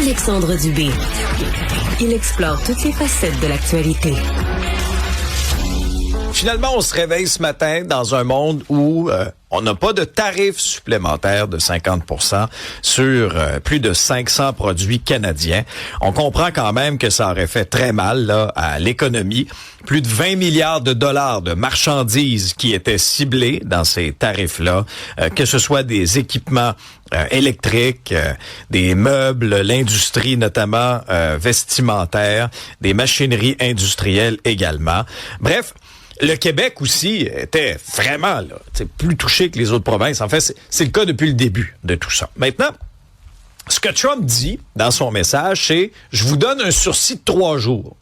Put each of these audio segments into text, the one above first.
Alexandre Dubé. Il explore toutes les facettes de l'actualité. Finalement, on se réveille ce matin dans un monde où on n'a pas de tarifs supplémentaires de 50% sur plus de 500 produits canadiens. On comprend quand même que ça aurait fait très mal là, à l'économie. Plus de 20 milliards de dollars de marchandises qui étaient ciblées dans ces tarifs-là, que ce soit des équipements électriques, des meubles, l'industrie notamment vestimentaire, des machineries industrielles également. Bref, le Québec aussi était vraiment là, plus touché que les autres provinces. En fait, c'est le cas depuis le début de tout ça. Maintenant, ce que Trump dit dans son message, c'est « Je vous donne un sursis de 3 jours. »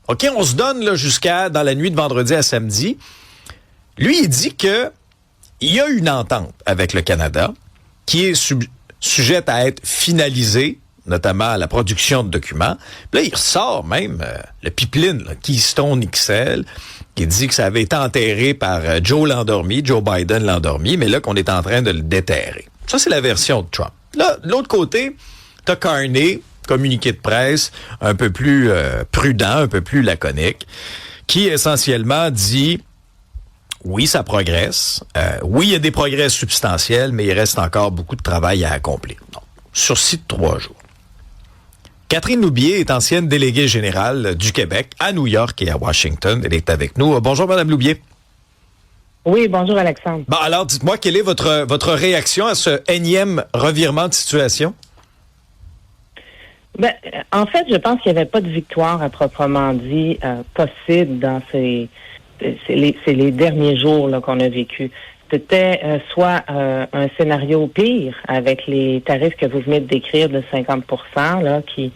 OK, on se donne là jusqu'à dans la nuit de vendredi à samedi. Lui, il dit que il y a une entente avec le Canada qui est sujette à être finalisée, notamment à la production de documents. Puis là, il ressort même le pipeline, là, Keystone XL, qui dit que ça avait été enterré par Joe Biden l'endormi, mais là qu'on est en train de le déterrer. Ça, c'est la version de Trump. Là, de l'autre côté, t'as Carney, communiqué de presse, un peu plus prudent, un peu plus laconique, qui essentiellement dit oui, ça progresse. Oui, il y a des progrès substantiels, mais il reste encore beaucoup de travail à accomplir. Donc, sursis de 3 jours. Catherine Loubier est ancienne déléguée générale du Québec à New York et à Washington. Elle est avec nous. Bonjour, Madame Loubier. Oui, bonjour, Alexandre. Bon, alors, dites-moi, quelle est votre réaction à ce énième revirement de situation? Ben, en fait, je pense qu'il n'y avait pas de victoire à proprement dit possible dans c'est les derniers jours là, qu'on a vécu. C'était soit un scénario pire avec les tarifs que vous venez de décrire de 50% là, qui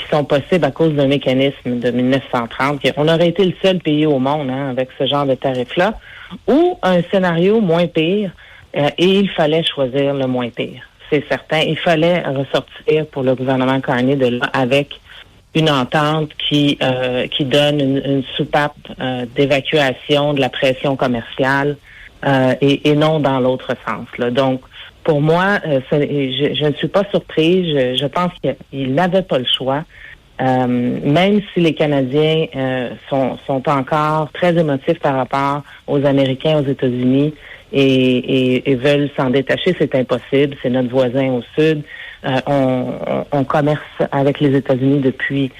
sont possibles à cause d'un mécanisme de 1930. On aurait été le seul pays au monde avec ce genre de tarifs-là, ou un scénario moins pire, et il fallait choisir le moins pire. C'est certain. Il fallait ressortir pour le gouvernement Carney de là avec une entente qui donne une soupape d'évacuation de la pression commerciale et non dans l'autre sens. Là. Donc, pour moi, je ne suis pas surprise. Je pense qu'il n'avait pas le choix. Même si les Canadiens sont encore très émotifs par rapport aux Américains aux États-Unis et veulent s'en détacher, c'est impossible. C'est notre voisin au sud. On commerce avec les États-Unis depuis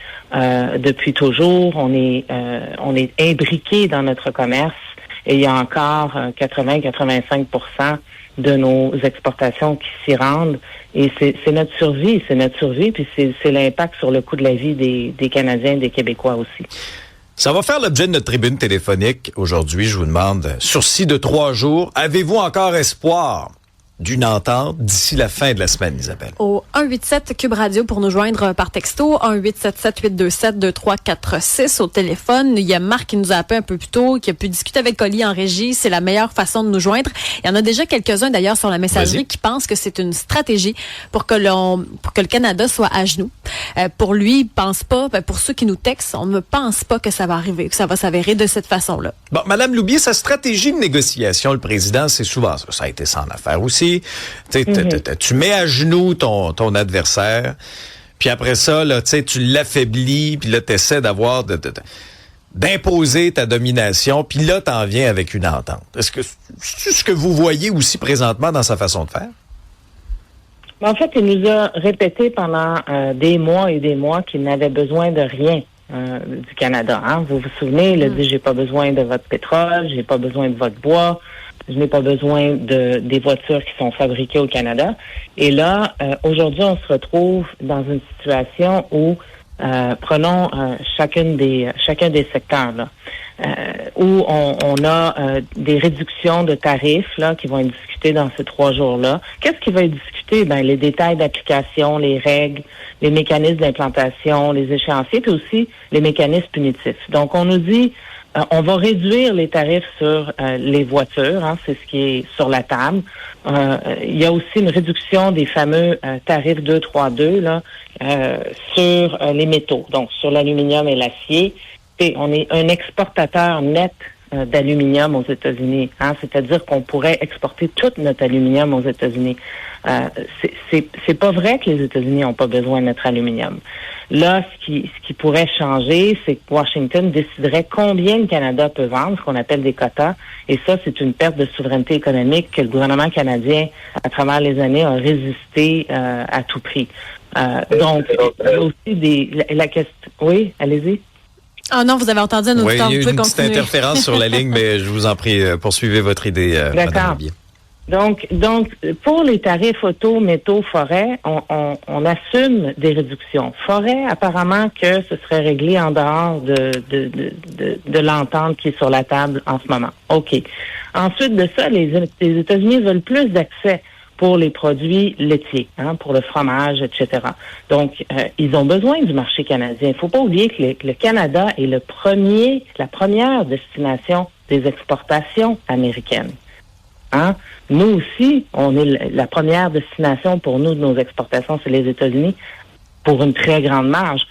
toujours. On est imbriqué dans notre commerce et il y a encore 80-85% de nos exportations qui s'y rendent. Et c'est notre survie, puis c'est l'impact sur le coût de la vie des Canadiens, des Québécois aussi. Ça va faire l'objet de notre tribune téléphonique aujourd'hui. Je vous demande, sursis de 3 jours, avez-vous encore espoir d'une entente d'ici la fin de la semaine, Isabelle? Au 187 Cube Radio pour nous joindre par texto, 1-877-827-2346 au téléphone. Il y a Marc qui nous a appelé un peu plus tôt, qui a pu discuter avec Oli en régie. C'est la meilleure façon de nous joindre. Il y en a déjà quelques-uns d'ailleurs sur la messagerie qui pensent que c'est une stratégie pour que le Canada soit à genoux. Pour lui, il pense pas, pour ceux qui nous textent, on ne pense pas que ça va arriver, que ça va s'avérer de cette façon-là. Bon, Madame Loubier, sa stratégie de négociation, le président, c'est souvent ça. Ça a été son affaire aussi. Tu mets à genoux ton adversaire, puis après ça, là, tu l'affaiblis, puis là, tu essaies d'imposer ta domination, puis là, tu en viens avec une entente. Est-ce que c'est ce que vous voyez aussi présentement dans sa façon de faire? En fait, il nous a répété pendant des mois et des mois qu'il n'avait besoin de rien du Canada. Vous vous souvenez, il a dit « J'ai pas besoin de votre pétrole, j'ai pas besoin de votre bois, je n'ai pas besoin des voitures qui sont fabriquées au Canada. » Et là, aujourd'hui, on se retrouve dans une situation où, prenons chacun des secteurs, là, où on a des réductions de tarifs là qui vont être discutées dans ces 3 jours-là. Qu'est-ce qui va être discuté? Les détails d'application, les règles, les mécanismes d'implantation, les échéanciers, puis aussi les mécanismes punitifs. Donc, on nous dit on va réduire les tarifs sur les voitures, c'est ce qui est sur la table. Il y a aussi une réduction des fameux tarifs 232 là, sur les métaux, donc sur l'aluminium et l'acier. Et on est un exportateur net d'aluminium aux États-Unis. C'est-à-dire qu'on pourrait exporter tout notre aluminium aux États-Unis. C'est pas vrai que les États-Unis n'ont pas besoin de notre aluminium. Là, ce qui pourrait changer, c'est que Washington déciderait combien le Canada peut vendre, ce qu'on appelle des quotas. Et ça, c'est une perte de souveraineté économique que le gouvernement canadien, à travers les années, a résisté à tout prix. Donc, il y a aussi la question. Oui, allez-y. Ah non, vous avez entendu un auditeur. Oui, il y a eu une petite continuer. interférence sur la ligne, mais je vous en prie, poursuivez votre idée, Madame Aubier. Donc, pour les tarifs auto, métaux, forêt, on assume des réductions. Forêt, apparemment que ce serait réglé en dehors de l'entente qui est sur la table en ce moment. OK. Ensuite de ça, les États-Unis veulent plus d'accès pour les produits laitiers, pour le fromage, etc. Donc, ils ont besoin du marché canadien. Il ne faut pas oublier que le Canada est la première destination des exportations américaines. Nous aussi, on est la première destination pour nous de nos exportations, c'est les États-Unis, pour une très grande marge.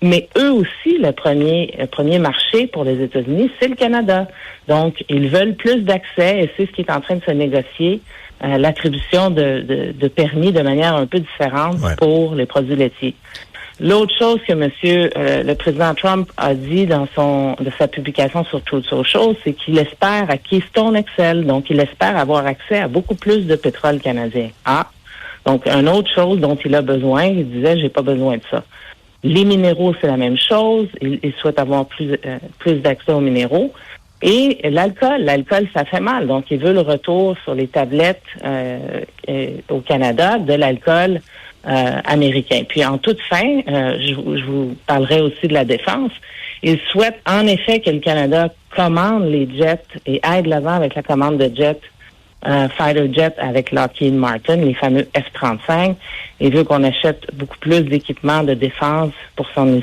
Mais eux aussi, le premier marché pour les États-Unis, c'est le Canada. Donc, ils veulent plus d'accès et c'est ce qui est en train de se négocier, l'attribution de permis de manière un peu différente pour les produits laitiers. L'autre chose que le président Trump a dit de sa publication sur Truth Social, c'est qu'il espère à Keystone XL, donc il espère avoir accès à beaucoup plus de pétrole canadien. Donc une autre chose dont il a besoin, il disait j'ai pas besoin de ça. Les minéraux, c'est la même chose, il souhaite avoir plus d'accès aux minéraux. Et l'alcool, ça fait mal. Donc, il veut le retour sur les tablettes au Canada de l'alcool américain. Puis, en toute fin, je vous parlerai aussi de la défense. Il souhaite en effet que le Canada commande les jets et aide l'avant avec la commande de jets, fighter jets avec Lockheed Martin, les fameux F-35. Il veut qu'on achète beaucoup plus d'équipements de défense pour son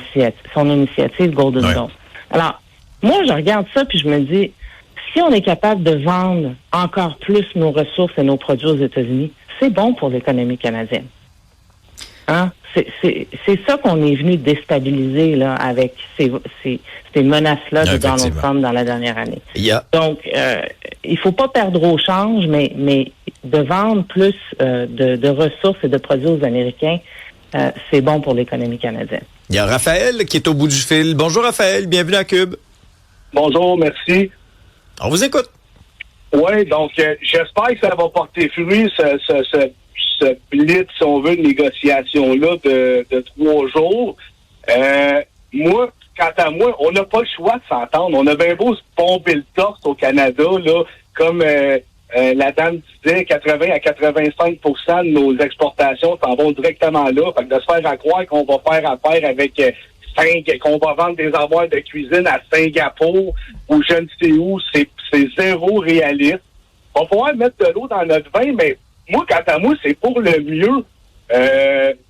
initiative Golden Dome. Alors, moi, je regarde ça puis je me dis, si on est capable de vendre encore plus nos ressources et nos produits aux États-Unis, c'est bon pour l'économie canadienne. C'est ça qu'on est venu déstabiliser là avec ces menaces-là de Donald Trump dans la dernière année. Donc, il faut pas perdre au change, mais de vendre plus de ressources et de produits aux Américains, c'est bon pour l'économie canadienne. Il y a Raphaël qui est au bout du fil. Bonjour Raphaël, bienvenue à Cube. Bonjour, merci. On vous écoute. Oui, donc j'espère que ça va porter fruit, ce blitz, si on veut, de négociation-là de 3 jours. Moi, quant à moi, on n'a pas le choix de s'entendre. On a bien beau se pomper le torse au Canada, là, comme la dame disait, 80 à 85% de nos exportations s'en vont directement là. Fait que de se faire à croire qu'on va faire affaire avec qu'on va vendre des armoires de cuisine à Singapour ou je ne sais où, c'est zéro réaliste. On va pouvoir mettre de l'eau dans notre vin, mais moi, quant à moi, c'est pour le mieux.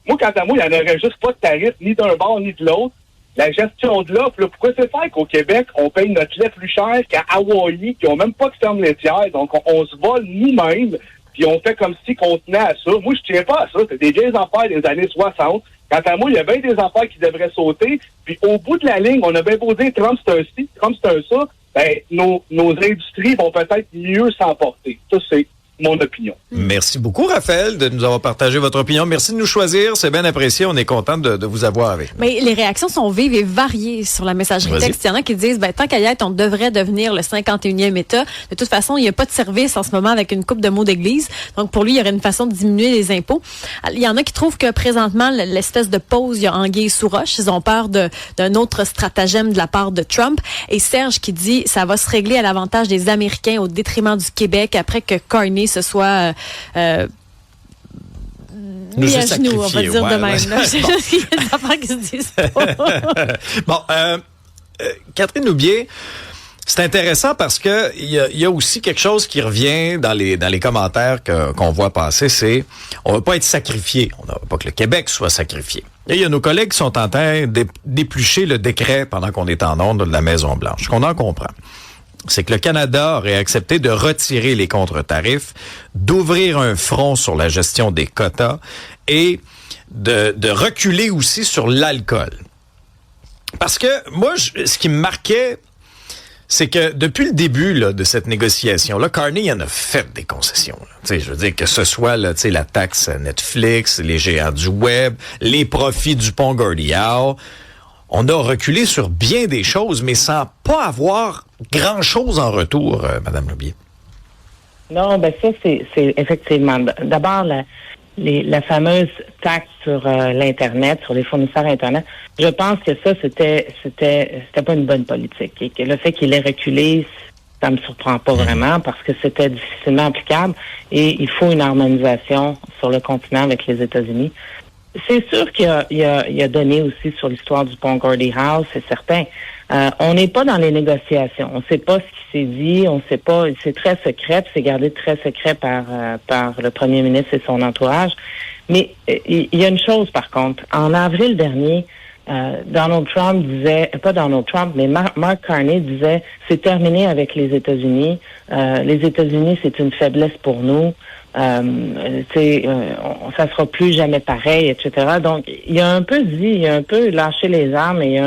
Moi, quant à moi, il n'y en aurait juste pas de tarif, ni d'un bord, ni de l'autre. La gestion de l'offre, pourquoi c'est faire qu'au Québec, on paye notre lait plus cher qu'à Hawaï, qui n'ont même pas de ferme laitière, donc on se vole nous-mêmes, puis on fait comme si qu'on tenait à ça. Moi, je tiens pas à ça. C'est des vieilles affaires des années 60. Quant à moi, il y a bien des affaires qui devraient sauter. Puis au bout de la ligne, on a bien beau dire Trump c'est un ci, Trump c'est un ça. Ben, nos industries vont peut-être mieux s'emporter. Ça, c'est mon opinion. Merci beaucoup, Raphaël, de nous avoir partagé votre opinion. Merci de nous choisir. C'est bien apprécié. On est content de vous avoir avec nous. Mais les réactions sont vives et variées sur la messagerie texte. Il y en a qui disent, tant qu'à y être, on devrait devenir le 51e État. De toute façon, il n'y a pas de service en ce moment avec une coupe de mots d'église. Donc, pour lui, il y aurait une façon de diminuer les impôts. Il y en a qui trouvent que présentement, l'espèce de pause, il y a anguille sous roche. Ils ont peur d'un autre stratagème de la part de Trump. Et Serge qui dit, ça va se régler à l'avantage des Américains au détriment du Québec après que Carney se soit mis à genoux, on va dire de même. C'est juste qu'il y a des affaires qui se disent pas. Bon, Catherine Aubier, c'est intéressant parce que il y a aussi quelque chose qui revient dans les commentaires qu'on voit passer, c'est on veut pas être sacrifié, on ne veut pas que le Québec soit sacrifié. Et il y a nos collègues qui sont en train d'éplucher le décret pendant qu'on est en ondes de la Maison-Blanche. Ce qu'on en comprend, c'est que le Canada aurait accepté de retirer les contre-tarifs, d'ouvrir un front sur la gestion des quotas et de reculer aussi sur l'alcool. Parce que moi, ce qui me marquait, c'est que depuis le début là, de cette négociation-là, Carney en a fait des concessions. Je veux dire que ce soit là, la taxe Netflix, les géants du web, les profits du pont Gordie Howe. On a reculé sur bien des choses, mais sans pas avoir grand-chose en retour, Madame Lobier. Non, ben ça, c'est effectivement. D'abord, la fameuse taxe sur l'Internet, sur les fournisseurs Internet, je pense que ça, c'était pas une bonne politique. Et que le fait qu'il ait reculé, ça me surprend pas vraiment parce que c'était difficilement applicable et il faut une harmonisation sur le continent avec les États-Unis. C'est sûr qu'il a donné aussi sur l'histoire du pont Gordie Howe, c'est certain. On n'est pas dans les négociations. On ne sait pas ce qui s'est dit. On ne sait pas. C'est très secret. C'est gardé très secret par le premier ministre et son entourage. Mais il y a une chose, par contre. En avril dernier, Donald Trump disait, pas Donald Trump, mais Mark Carney disait, c'est terminé avec les États-Unis. Les États-Unis, c'est une faiblesse pour nous. Ça sera plus jamais pareil, etc. Donc, il a un peu lâché les armes et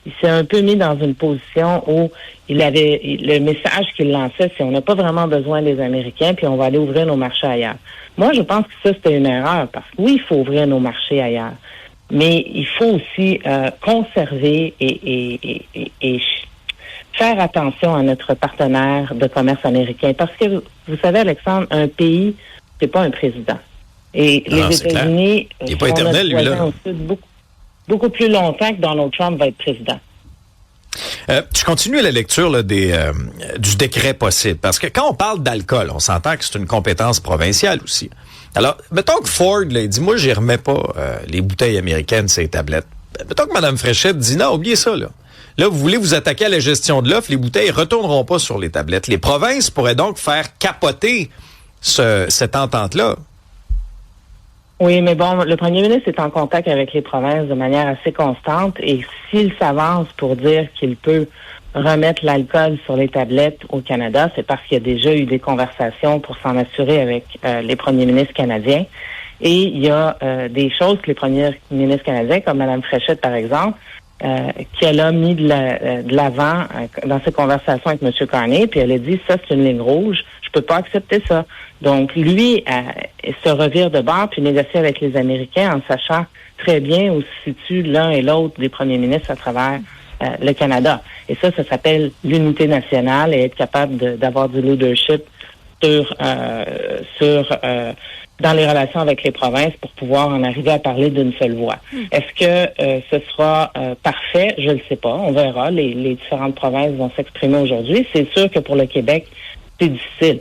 il s'est un peu mis dans une position où le message qu'il lançait, c'est on n'a pas vraiment besoin des Américains, puis on va aller ouvrir nos marchés ailleurs. Moi, je pense que ça, c'était une erreur, parce que oui, il faut ouvrir nos marchés ailleurs, mais il faut aussi conserver et faire attention à notre partenaire de commerce américain, parce que vous savez, Alexandre, un pays, c'est pas un président. Et les États-Unis, il n'est pas éternel, lui, là. Beaucoup plus longtemps que Donald Trump va être président. Je continue la lecture là, du décret possible, parce que quand on parle d'alcool, on s'entend que c'est une compétence provinciale aussi. Alors, mettons que Ford, là, il dit, moi, j'y remets pas les bouteilles américaines, ces tablettes. Mettons que Mme Fréchette dit, non, oubliez ça, là. Là, vous voulez vous attaquer à la gestion de l'offre, les bouteilles ne retourneront pas sur les tablettes. Les provinces pourraient donc faire capoter cette entente-là. Oui, mais bon, le premier ministre est en contact avec les provinces de manière assez constante et s'il s'avance pour dire qu'il peut remettre l'alcool sur les tablettes au Canada, c'est parce qu'il y a déjà eu des conversations pour s'en assurer avec les premiers ministres canadiens. Et il y a des choses que les premiers ministres canadiens, comme Mme Fréchette, par exemple, qu'elle a mis de l'avant dans ses conversations avec M. Carney, puis elle a dit, ça, c'est une ligne rouge, je peux pas accepter ça. Donc, lui, se revire de bord, puis négocie avec les Américains en sachant très bien où se situent l'un et l'autre des premiers ministres à travers le Canada. Et ça s'appelle l'unité nationale et être capable d'avoir du leadership dans les relations avec les provinces pour pouvoir en arriver à parler d'une seule voix. Est-ce que ce sera parfait? Je ne le sais pas. On verra. Les différentes provinces vont s'exprimer aujourd'hui. C'est sûr que pour le Québec, c'est difficile.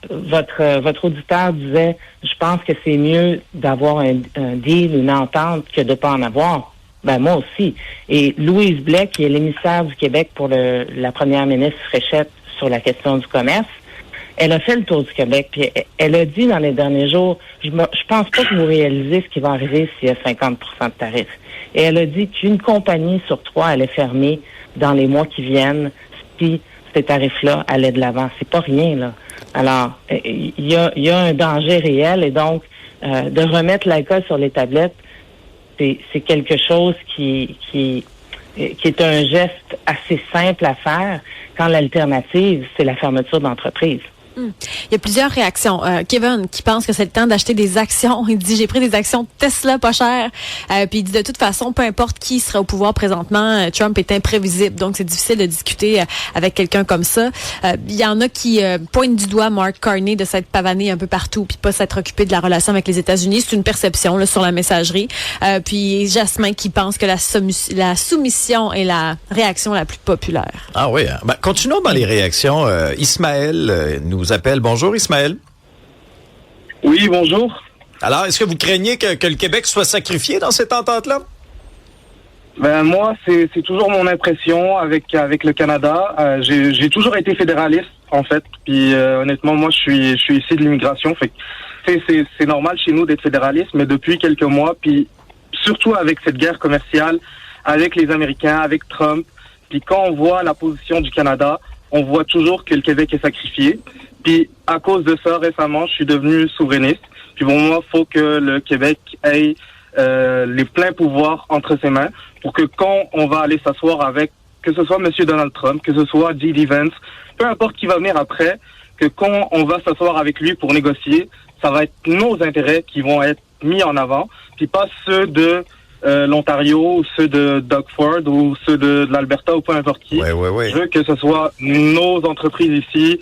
Votre auditeur disait, je pense que c'est mieux d'avoir un deal, une entente, que de ne pas en avoir. Ben moi aussi. Et Louise Blais, qui est l'émissaire du Québec pour la première ministre Fréchette sur la question du commerce, elle a fait le tour du Québec, puis elle a dit dans les derniers jours, je pense pas que vous réalisez ce qui va arriver s'il y a 50% de tarifs. Et elle a dit qu'une compagnie sur 3 allait fermer dans les mois qui viennent si ces tarifs-là allaient de l'avant. C'est pas rien, là. Alors, il y a un danger réel et donc, de remettre l'alcool sur les tablettes, c'est quelque chose qui est un geste assez simple à faire quand l'alternative, c'est la fermeture d'entreprise. Il y a plusieurs réactions. Kevin qui pense que c'est le temps d'acheter des actions. Il dit, j'ai pris des actions Tesla pas chères. Puis il dit, de toute façon, peu importe qui sera au pouvoir présentement, Trump est imprévisible. Donc, c'est difficile de discuter avec quelqu'un comme ça. Il y en a qui pointent du doigt Mark Carney de s'être pavané un peu partout puis pas s'être occupé de la relation avec les États-Unis. C'est une perception là, sur la messagerie. Puis Jasmin qui pense que la soumission est la réaction la plus populaire. Ah oui. Hein? Ben, continuons dans les réactions. Ismaël nous appelle. Bonjour, Ismaël. Oui, bonjour. Alors, est-ce que vous craignez que le Québec soit sacrifié dans cette entente-là? Ben moi, c'est toujours mon impression avec le Canada. J'ai toujours été fédéraliste, en fait. Puis honnêtement, moi, je suis ici de l'immigration. Fait que c'est normal chez nous d'être fédéraliste, mais depuis quelques mois, puis surtout avec cette guerre commerciale, avec les Américains, avec Trump, puis quand on voit la position du Canada, on voit toujours que le Québec est sacrifié. Puis, à cause de ça, récemment, je suis devenu souverainiste. Puis, pour moi, il faut que le Québec ait les pleins pouvoirs entre ses mains pour que quand on va aller s'asseoir avec que ce soit M. Donald Trump, que ce soit J.D. Vance, peu importe qui va venir après, que quand on va s'asseoir avec lui pour négocier, ça va être nos intérêts qui vont être mis en avant, puis pas ceux de l'Ontario, ou ceux de Doug Ford, ou ceux de l'Alberta, ou peu importe qui. Ouais. Je veux que ce soit nos entreprises ici,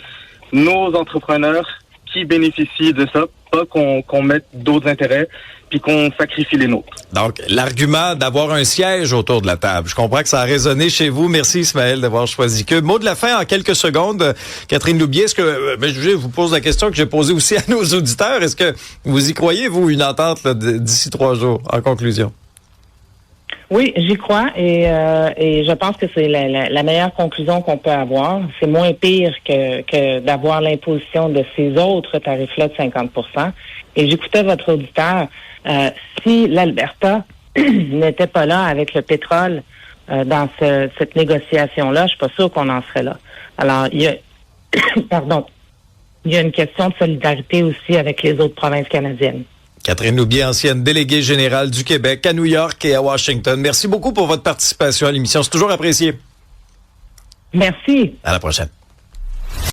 nos entrepreneurs qui bénéficient de ça, pas qu'on mette d'autres intérêts, puis qu'on sacrifie les nôtres. Donc, l'argument d'avoir un siège autour de la table. Je comprends que ça a résonné chez vous. Merci, Ismaël, d'avoir choisi que. Mot de la fin en quelques secondes. Catherine Loubier, est-ce que, je vous pose la question que j'ai posée aussi à nos auditeurs. Est-ce que vous y croyez, vous, une entente là, d'ici 3 jours, en conclusion? Oui, j'y crois et je pense que c'est la meilleure conclusion qu'on peut avoir. C'est moins pire que d'avoir l'imposition de ces autres tarifs-là de 50%. Et j'écoutais votre auditeur. Si l'Alberta n'était pas là avec le pétrole dans cette négociation-là, je suis pas sûre qu'on en serait là. Alors, il y a il y a une question de solidarité aussi avec les autres provinces canadiennes. Catherine Loubier, ancienne déléguée générale du Québec à New York et à Washington. Merci beaucoup pour votre participation à l'émission. C'est toujours apprécié. Merci. À la prochaine.